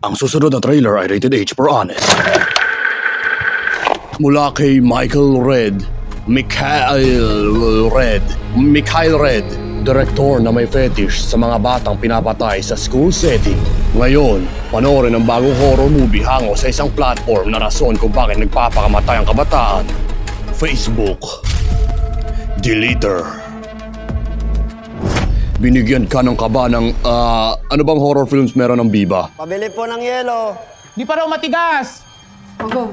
Ang susunod na trailer ay rated H for honest. Mula kay Michael Red, direktor na may fetish sa mga batang pinapatay sa school setting. Ngayon, panoorin ang bagong horror movie hango sa isang platform na rason kung bakit nagpapakamatay ang kabataan. Facebook. Deleter. Binigyan ka ng kaba ng, ano bang horror films meron ng Biba? Pabili po ng yelo. Di pa raw matigas! Go.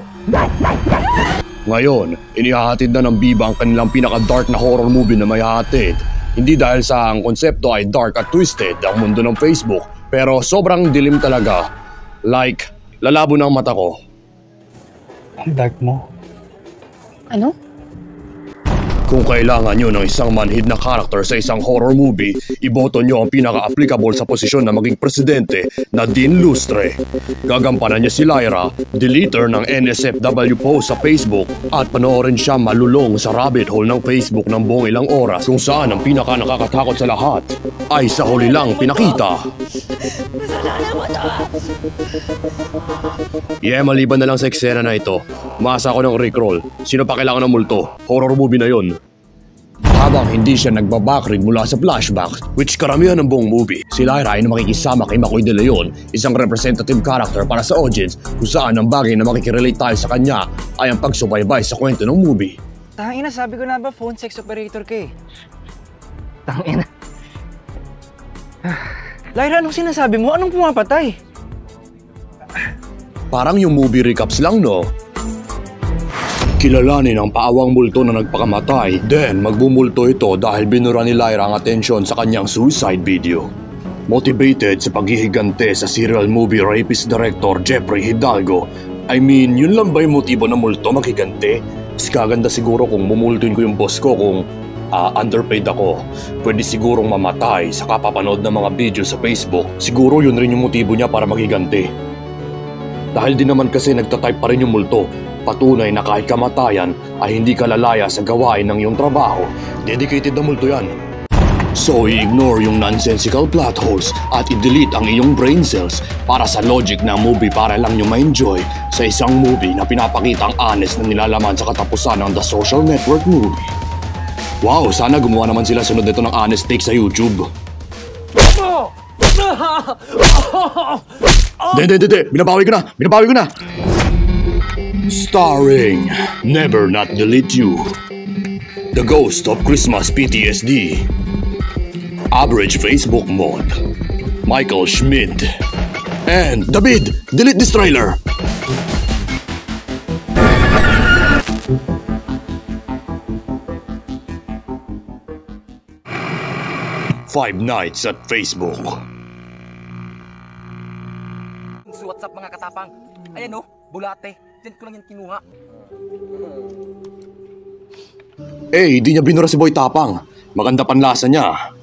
Ngayon, inihahatid na ng Biba ang kanilang pinaka-dark na horror movie na may hatid. Hindi dahil sa ang konsepto ay dark at twisted ang mundo ng Facebook, pero sobrang dilim talaga. Like, lalabo ng mata ko. Ang dark mo. Ano? Kung kailangan nyo ng isang manhid na karakter sa isang horror movie, iboto nyo ang pinaka-applicable sa posisyon na maging presidente na Dean Lustre. Gagampanan niya si Lyra, deleter ng NSFW post sa Facebook, at panoorin siya malulong sa rabbit hole ng Facebook ng buong ilang oras kung saan ang pinaka-nakakatakot sa lahat ay sa huli lang pinakita. Maliban na lang sa eksena na ito, umasa ako ng Rickroll. Sino pa kailangan ng multo? Horror movie na yon. Habang hindi siya nagbabackread mula sa flashbacks, which karamihan ng buong movie, si Lyra ay makikisama kay Makoy De Leon, isang representative character para sa audience kung saan ang bagay na makikirelate tayo sa kanya ay ang pagsubaybay sa kwento ng movie. Tangina, sabi ko na ba phone sex operator ka eh. Tangina. Lyra, anong sinasabi mo? Anong pumapatay? Parang yung movie recaps lang, no? Kilalanin ang paawang multo na nagpakamatay, then magbumulto ito dahil binura ni Lyra ang atensyon sa kanyang suicide video. Motivated sa paghihigante sa serial movie rapist director Jeffrey Hidalgo, yun lang ba yung motibo ng multo maghigante? Mas kaganda siguro kung mumultuin ko yung boss ko kung underpaid ako. Pwede sigurong mamatay sa kapapanood ng mga video sa Facebook. Siguro yun rin yung motibo niya para maghigante. Dahil din naman kasi nagtatype pa rin yung multo. Patunay na kahit kamatayan ay hindi ka lalaya sa gawain ng iyong trabaho. Dedicated na multo yan. So i-ignore yung nonsensical plot holes at i-delete ang iyong brain cells para sa logic na movie para lang nyo ma-enjoy sa isang movie na pinapakita ang honest na nilalaman sa katapusan ng The Social Network movie. Wow, sana gumawa naman sila sunod nito ng honest take sa YouTube. Binabawi ko na! Starring Never Not Delete You, The Ghost of Christmas PTSD, Average Facebook Mod, Michael Schmidt, and David, delete this trailer! Five Nights at Facebook. WhatsApp mga katapang. Ayan o, bulate. Diyan ko lang yan kinuha. Di niya binura si Boy Tapang. Maganda panlasa niya.